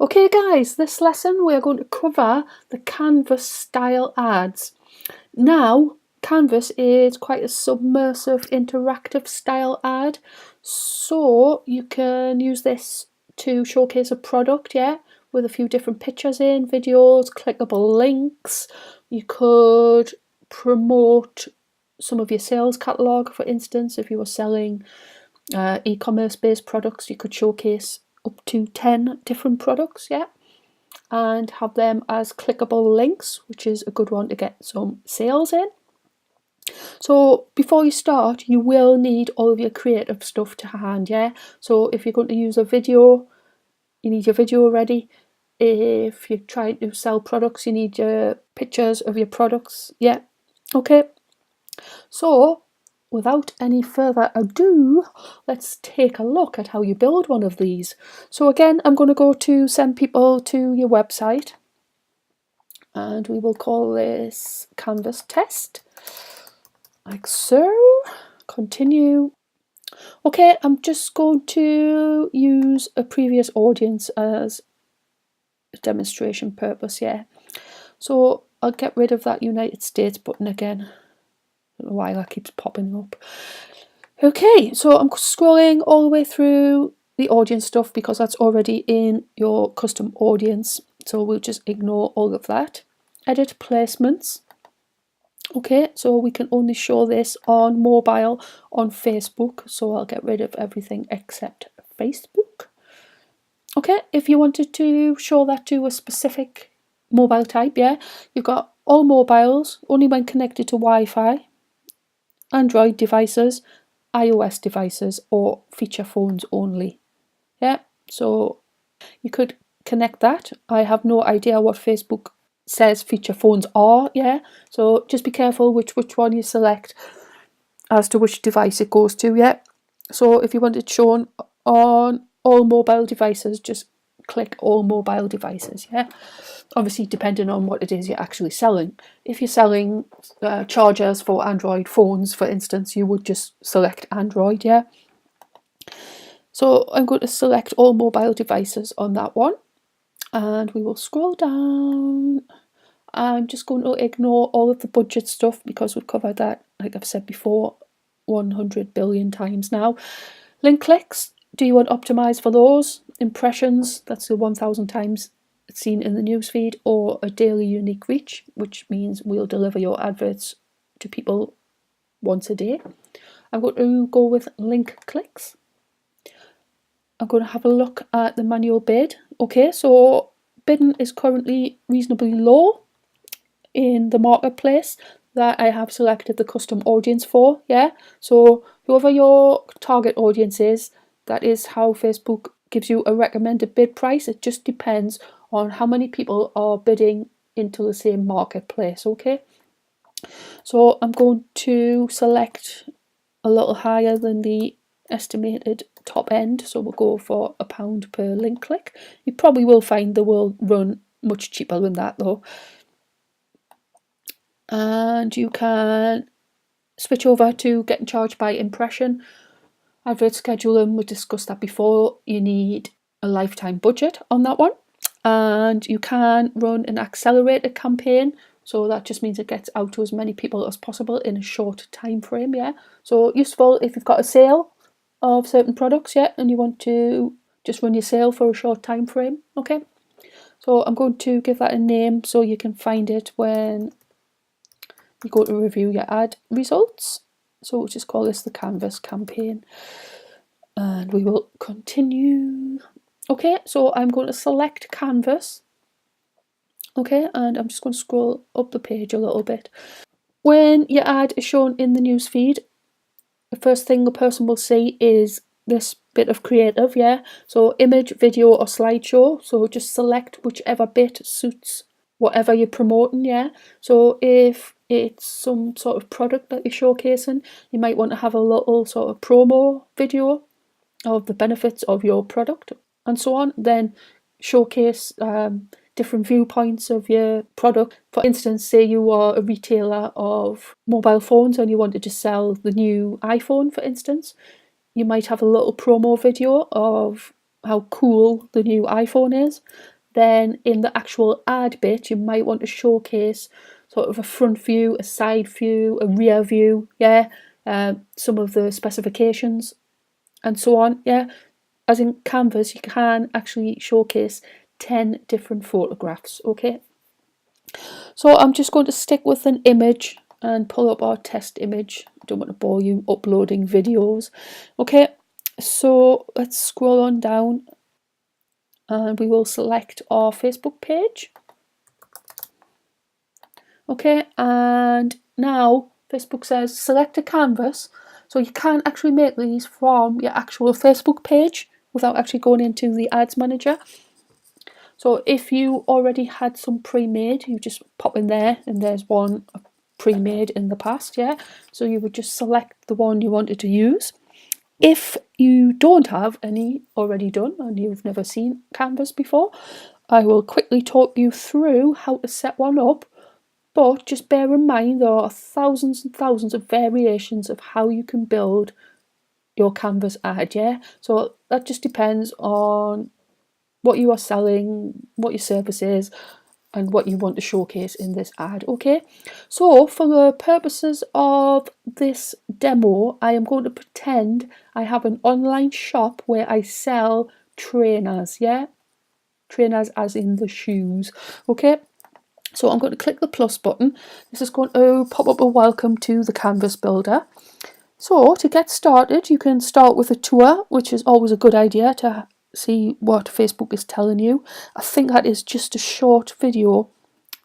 Okay guys, this lesson we are going to cover the Canvas style ads. Now, Canvas is quite a submersive interactive style ad, so you can use this to showcase a product, with a few different pictures in, videos, clickable links. You could promote some of your sales catalogue, for instance. If you were selling e-commerce based products, you could showcase up to 10 different products, and have them as clickable links, which is a good one to get some sales in. So before you start, you will need all of your creative stuff to hand, So if you're going to use a video, you need your video ready. If you're trying to sell products, you need your pictures of your products, Okay, so without any further ado, let's take a look at how you build one of these. So again, I'm going to go to send people to your website, and we will call this Canvas test, like so. Continue. Okay, I'm just going to use a previous audience as a demonstration purpose, So I'll get rid of that United States button again. I don't know why that keeps popping up. Okay, so I'm scrolling all the way through the audience stuff because that's already in your custom audience. So we'll just ignore all of that. Edit placements. Okay, so we can only show this on mobile on Facebook. So I'll get rid of everything except Facebook. Okay, if you wanted to show that to a specific mobile type, you've got all mobiles, only when connected to Wi-Fi, Android devices, iOS devices, or feature phones only. So you could connect that. I have no idea what Facebook says feature phones are, so just be careful which one you select as to which device it goes to, So if you want it shown on all mobile devices, just click all mobile devices, Obviously depending on what it is you're actually selling. If you're selling chargers for Android phones, for instance, you would just select Android, So I'm going to select all mobile devices on that one, and we will scroll down. I'm just going to ignore all of the budget stuff because we've covered that, like I've said before, 100 billion times now. Link clicks, do you want to optimize for those? Impressions, that's the 1,000 times seen in the newsfeed, or a daily unique reach, which means we'll deliver your adverts to people once a day. I'm going to go with link clicks. I'm going to have a look at the manual bid. Okay, so bidding is currently reasonably low in the marketplace that I have selected the custom audience for, So whoever your target audience is, that is how Facebook gives you a recommended bid price. It just depends on how many people are bidding into the same marketplace, okay? So I'm going to select a little higher than the estimated top end, so we'll go for £1 per link click. You probably will find they will run much cheaper than that though. And you can switch over to getting charged by impression. Advert scheduling, we discussed that before. You need a lifetime budget on that one, and you can run an accelerated campaign, so that just means it gets out to as many people as possible in a short time frame, So useful if you've got a sale of certain products, and you want to just run your sale for a short time frame, okay? So I'm going to give that a name so you can find it when you go to review your ad results. So we'll just call this the Canvas campaign, and we will continue. Okay, so I'm going to select Canvas. Okay, and I'm just going to scroll up the page a little bit. When your ad is shown in the newsfeed, the first thing the person will see is this bit of creative, So image, video, or slideshow. So just select whichever bit suits whatever you're promoting, So if it's some sort of product that you're showcasing, you might want to have a little sort of promo video of the benefits of your product and so on. Then showcase different viewpoints of your product. For instance, say you are a retailer of mobile phones and you wanted to sell the new iPhone, for instance. You might have a little promo video of how cool the new iPhone is, then in the actual ad bit you might want to showcase sort of a front view, a side view, a rear view, yeah, some of the specifications and so on, yeah. As in Canvas, you can actually showcase 10 different photographs, okay. So I'm just going to stick with an image and pull up our test image. I don't want to bore you uploading videos, okay. So let's scroll on down and we will select our Facebook page. Okay, and now Facebook says select a canvas. So you can actually make these from your actual Facebook page without actually going into the ads manager. So if you already had some pre-made, you just pop in there and there's one pre-made in the past, yeah. So you would just select the one you wanted to use. If you don't have any already done and you've never seen Canvas before, I will quickly talk you through how to set one up, but just bear in mind there are thousands and thousands of variations of how you can build your Canvas ad, yeah? So that just depends on what you are selling, what your service is, and what you want to showcase in this ad, okay? So for the purposes of this demo, I am going to pretend I have an online shop where I sell trainers, yeah? Trainers as in the shoes, okay? So I'm going to click the plus button. This is going to pop up a welcome to the Canvas Builder. So to get started, you can start with a tour, which is always a good idea to see what Facebook is telling you. I think that is just a short video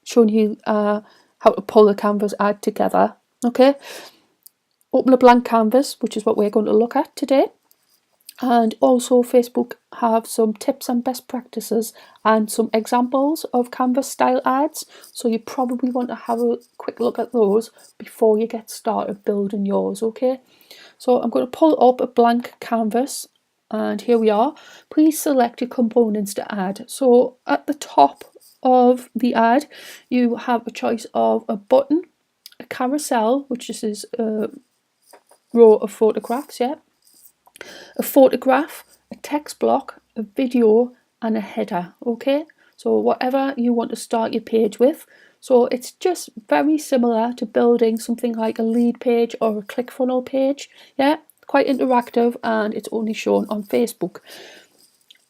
showing you how to pull a Canvas ad together. Okay, open a blank canvas, which is what we're going to look at today. And also Facebook have some tips and best practices and some examples of Canvas style ads. So you probably want to have a quick look at those before you get started building yours, okay? So I'm going to pull up a blank canvas and here we are. Please select your components to add. So at the top of the ad, you have a choice of a button, a carousel, which is a row of photographs, yeah, a photograph, a text block, a video, and a header, okay? So whatever you want to start your page with. So it's just very similar to building something like a lead page or a ClickFunnels page, yeah? Quite interactive and it's only shown on Facebook.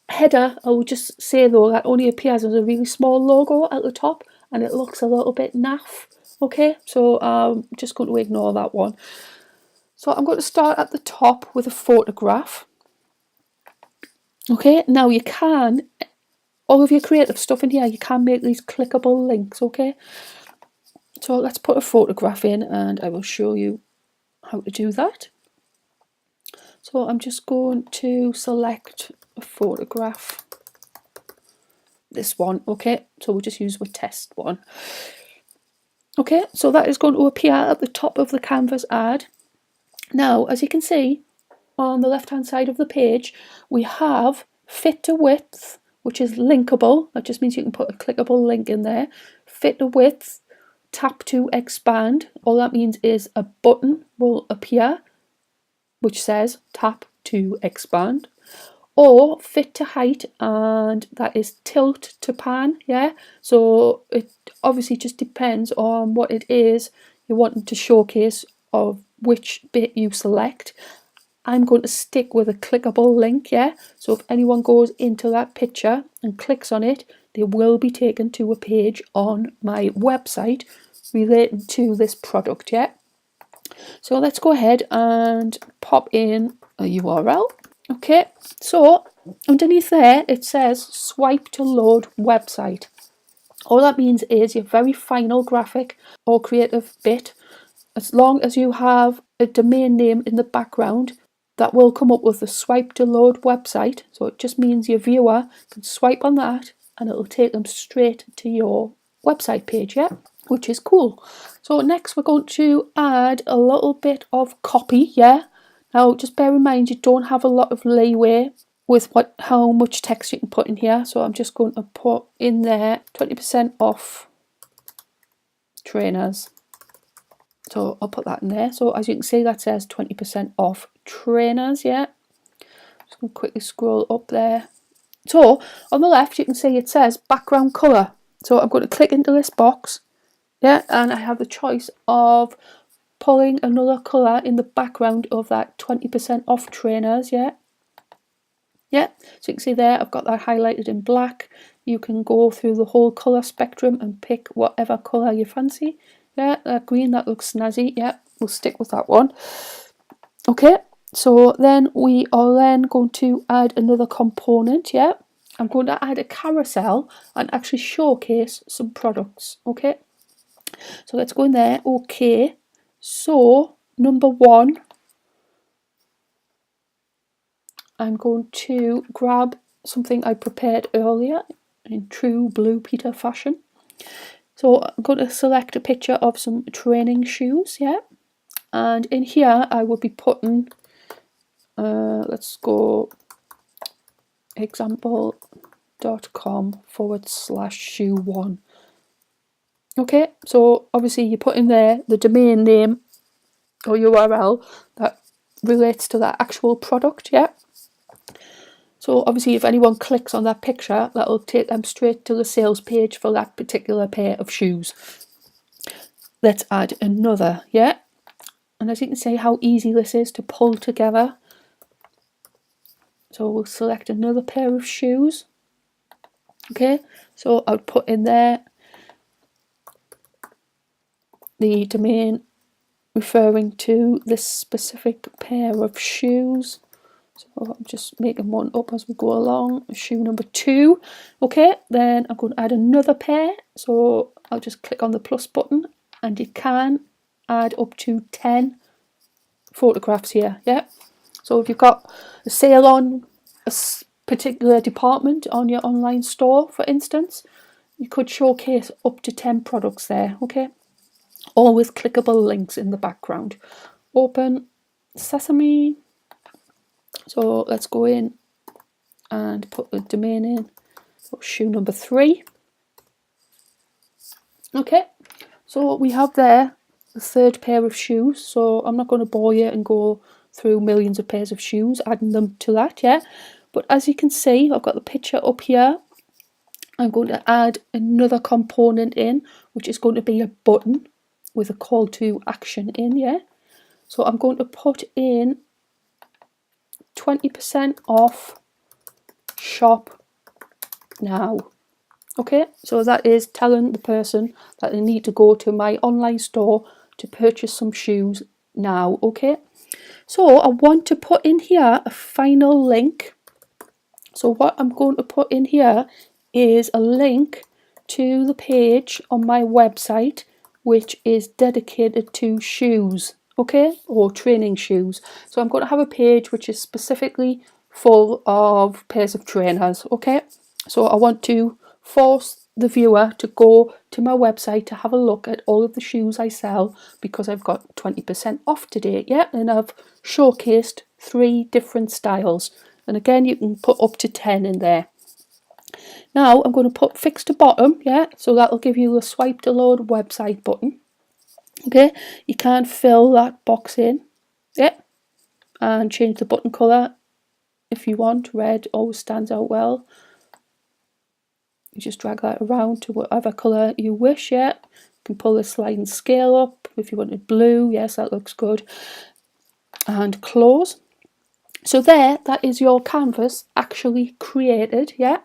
Header, I will just say though, that only appears as a really small logo at the top and it looks a little bit naff, okay? So I'm just going to ignore that one. So I'm going to start at the top with a photograph. Okay, now you can, all of your creative stuff in here, you can make these clickable links, okay? So let's put a photograph in and I will show you how to do that. So I'm just going to select a photograph, this one, okay? So we'll just use a test one. Okay, so that is going to appear at the top of the Canvas ad. Now, as you can see, on the left hand side of the page, we have fit to width, which is linkable. That just means you can put a clickable link in there. Fit to width, tap to expand. All that means is a button will appear which says tap to expand. Or fit to height, and that is tilt to pan, yeah? So it obviously just depends on what it is you're wanting to showcase of which bit you select. I'm going to stick with a clickable link, yeah? So if anyone goes into that picture and clicks on it, they will be taken to a page on my website relating to this product, yeah? So let's go ahead and pop in a URL. Okay, so underneath there it says swipe to load website. All that means is your very final graphic or creative bit, as long as you have a domain name in the background, that will come up with the swipe to load website. So it just means your viewer can swipe on that and it'll take them straight to your website page, yeah? Which is cool. So next we're going to add a little bit of copy, yeah? Now just bear in mind you don't have a lot of leeway with how much text you can put in here. So I'm just going to put in there 20% off trainers. So I'll put that in there. So as you can see, that says 20% off trainers, yeah. Just going to quickly scroll up there So on the left you can see it says background colour. So I'm going to click into this box, yeah, and I have the choice of pulling another colour in the background of that 20% off trainers, yeah. Yeah, so you can see there I've got that highlighted in black. You can go through the whole colour spectrum and pick whatever colour you fancy. Yeah, that green, that looks snazzy. Yeah, we'll stick with that one. Okay, so then we are then going to add another component, yeah. I'm going to add a carousel and actually showcase some products, okay. So let's go in there, okay. So, number one, I'm going to grab something I prepared earlier in true Blue Peter fashion. So I'm going to select a picture of some training shoes, yeah. And in here I will be putting, let's go example.com/shoe1. Okay, so obviously you put in there the domain name or URL that relates to that actual product, yeah. So obviously if anyone clicks on that picture, that'll take them straight to the sales page for that particular pair of shoes. Let's add another, yeah. And as you can see how easy this is to pull together. So we'll select another pair of shoes. Okay, so I'll put in there the domain referring to this specific pair of shoes. So I'm just making one up as we go along. Shoe number 2. Okay, then I'm going to add another pair. So I'll just click on the plus button and you can add up to 10 photographs here. Yeah. So if you've got a sale on a particular department on your online store, for instance, you could showcase up to 10 products there. Okay. All with clickable links in the background. Open Sesame. So let's go in and put the domain in. So shoe number 3. Okay, so we have there the third pair of shoes. So I'm not going to bore you and go through millions of pairs of shoes, adding them to that, yeah. But as you can see, I've got the picture up here. I'm going to add another component in, which is going to be a button with a call to action in, yeah. So I'm going to put in 20% off shop now. Okay, so that is telling the person that they need to go to my online store to purchase some shoes now. Okay, so I want to put in here a final link. So what I'm going to put in here is a link to the page on my website which is dedicated to shoes, okay, or training shoes. So I'm going to have a page which is specifically full of pairs of trainers, okay. So I want to force the viewer to go to my website to have a look at all of the shoes I sell because I've got 20% off today, yeah, and I've showcased 3 different styles. And again, you can put up to 10 in there. Now I'm going to put fix to bottom, yeah, so that'll give you a swipe to load website button. Okay, you can fill that box in, yeah, and change the button colour if you want. Red always stands out well. You just drag that around to whatever colour you wish, yeah. You can pull the sliding scale up if you wanted blue, yes, that looks good. And close. So there, that is your canvas actually created, yeah.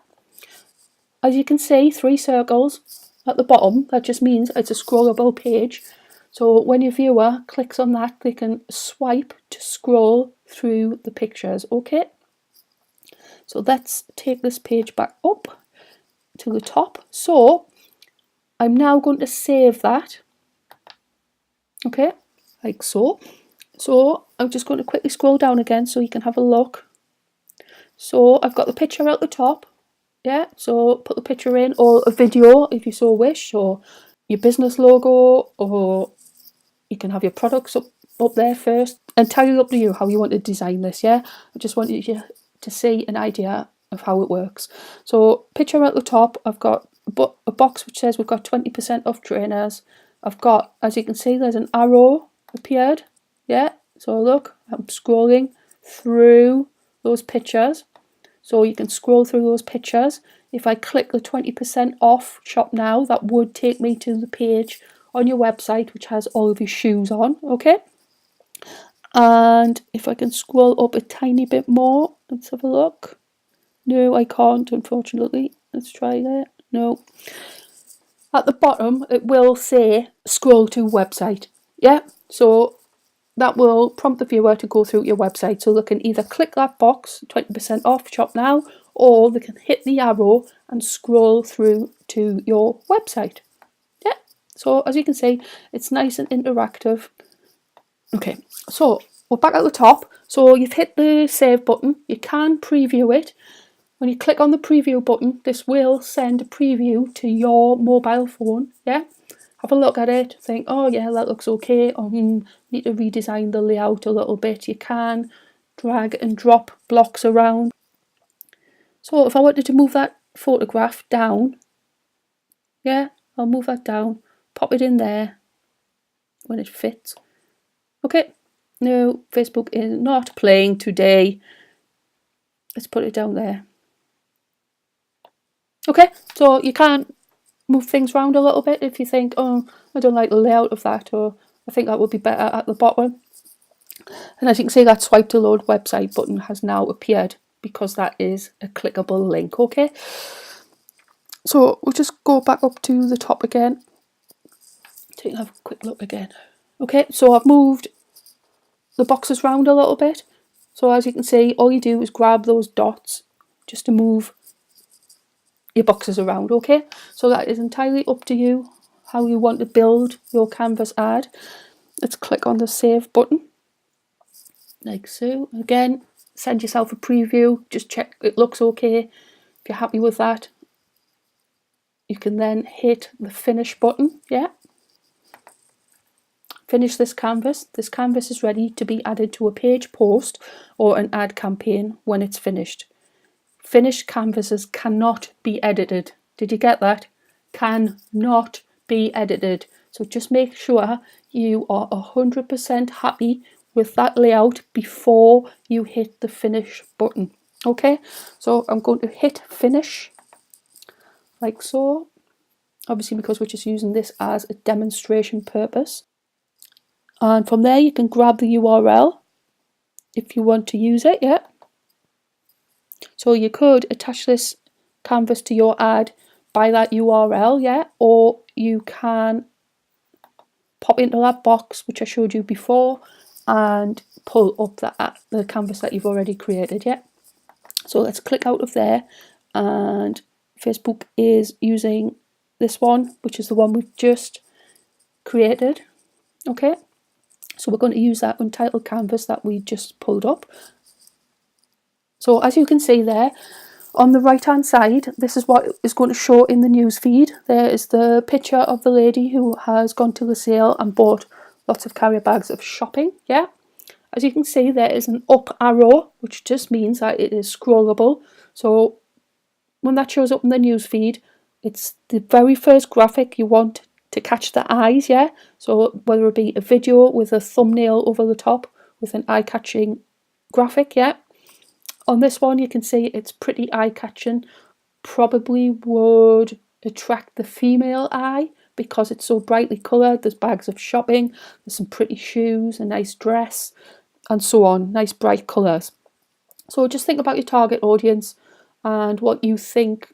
As you can see, 3 circles at the bottom, that just means it's a scrollable page. So when your viewer clicks on that, they can swipe to scroll through the pictures, okay? So let's take this page back up to the top. So I'm now going to save that, okay, like so. So I'm just going to quickly scroll down again so you can have a look. So I've got the picture at the top. Yeah, so put the picture in, or a video if you so wish, or your business logo, or you can have your products up there first. Entirely up to you how you want to design this, yeah? I just want you to see an idea of how it works. So picture at the top, I've got a box which says we've got 20% off trainers. I've got, as you can see, there's an arrow appeared, yeah? So look, I'm scrolling through those pictures. so you can scroll through those pictures. If I click the 20% off shop now, that would take me to the page on your website which has all of your shoes on, okay? And if I can scroll up a tiny bit more, let's have a look. No, I can't, unfortunately. Let's try that. No. At the bottom, it will say scroll to website. Yeah, so that will prompt the viewer to go through your website. So they can either click that box, 20% off, shop now, or they can hit the arrow and scroll through to your website. Yeah, so as you can see, it's nice and interactive. Okay, so we're back at the top. So you've hit the save button. You can preview it. When you click on the preview button, this will send a preview to your mobile phone. Yeah, have a look at it, think, oh yeah, that looks okay, or need to redesign the layout a little bit. You can drag and drop blocks around. So if I wanted to move that photograph down, yeah, I'll move that down, pop it in there when it fits. Okay, no, Facebook is not playing today. Let's put it down there. Okay, so you can move things around a little bit if you think, oh, I don't like the layout of that, or I think that would be better at the bottom. And as you can see, that swipe to load website button has now appeared because that is a clickable link, okay? So we'll just go back up to the top again. Take a quick look again. Okay, so I've moved the boxes around a little bit. So as you can see, all you do is grab those dots just to move your boxes around, okay? So that is entirely up to you how you want to build your Canvas ad. Let's click on the save button, like so. Again, send yourself a preview, just check it looks okay. If you're happy with that, you can then hit the finish button, yeah? Finish this canvas. This canvas is ready to be added to a page post or an ad campaign when it's finished. Finished canvases cannot be edited. Did you get that? Cannot be edited. So just make sure you are 100% happy with that layout before you hit the finish button. Okay, so I'm going to hit finish like so. Obviously because we're just using this as a demonstration purpose. And from there you can grab the URL if you want to use it, yeah. So you could attach this canvas to your ad by that URL, yeah, or you can pop into that box which I showed you before and pull up the canvas that you've already created, yeah. So let's click out of there, and Facebook is using this one, which is the one we've just created, okay. So we're going to use that untitled canvas that we just pulled up. So as you can see there, on the right hand side, this is what is going to show in the news feed. There is the picture of the lady who has gone to the sale and bought lots of carrier bags of shopping, yeah. As you can see, there is an up arrow, which just means that it is scrollable. So when that shows up in the news feed, it's the very first graphic you want to catch the eyes, yeah. So whether it be a video with a thumbnail over the top with an eye-catching graphic, yeah. On this one, you can see it's pretty eye-catching. Probably would attract the female eye because it's so brightly coloured. There's bags of shopping, there's some pretty shoes, a nice dress, and so on. Nice bright colours. So just think about your target audience and what you think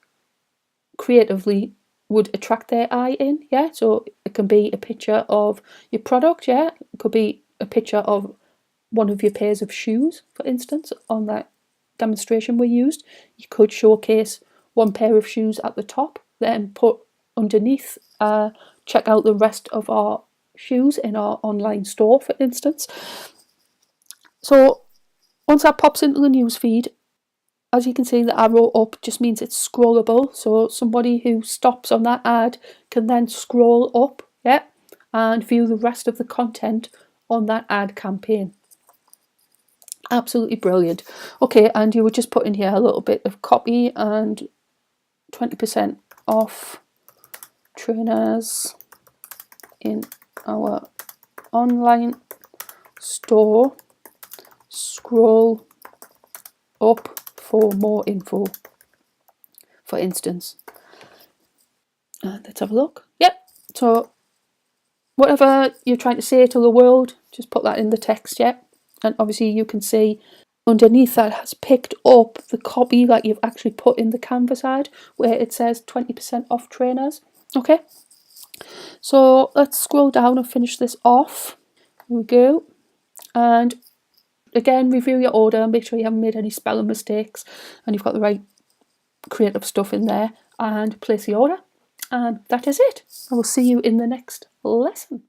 creatively would attract their eye in, yeah. So it can be a picture of your product, yeah. It could be a picture of one of your pairs of shoes, for instance, on that demonstration we used. You could showcase one pair of shoes at the top, then put underneath, check out the rest of our shoes in our online store, for instance. So once that pops into the news feed, as you can see, the arrow up just means it's scrollable. So somebody who stops on that ad can then scroll up, yeah, and view the rest of the content on that ad campaign. Absolutely brilliant. Okay, and you would just put in here a little bit of copy and 20% off trainers in our online store. Scroll up info, more info, for instance. Let's have a look. Yep, so whatever you're trying to say to the world, just put that in the text, yeah? And obviously you can see underneath that has picked up the copy that you've actually put in the Canvas ad, where it says 20% off trainers. Okay, so let's scroll down and finish this off. Here we go. And again, review your order, make sure you haven't made any spelling mistakes and you've got the right creative stuff in there, and place the order. And that is it. I will see you in the next lesson.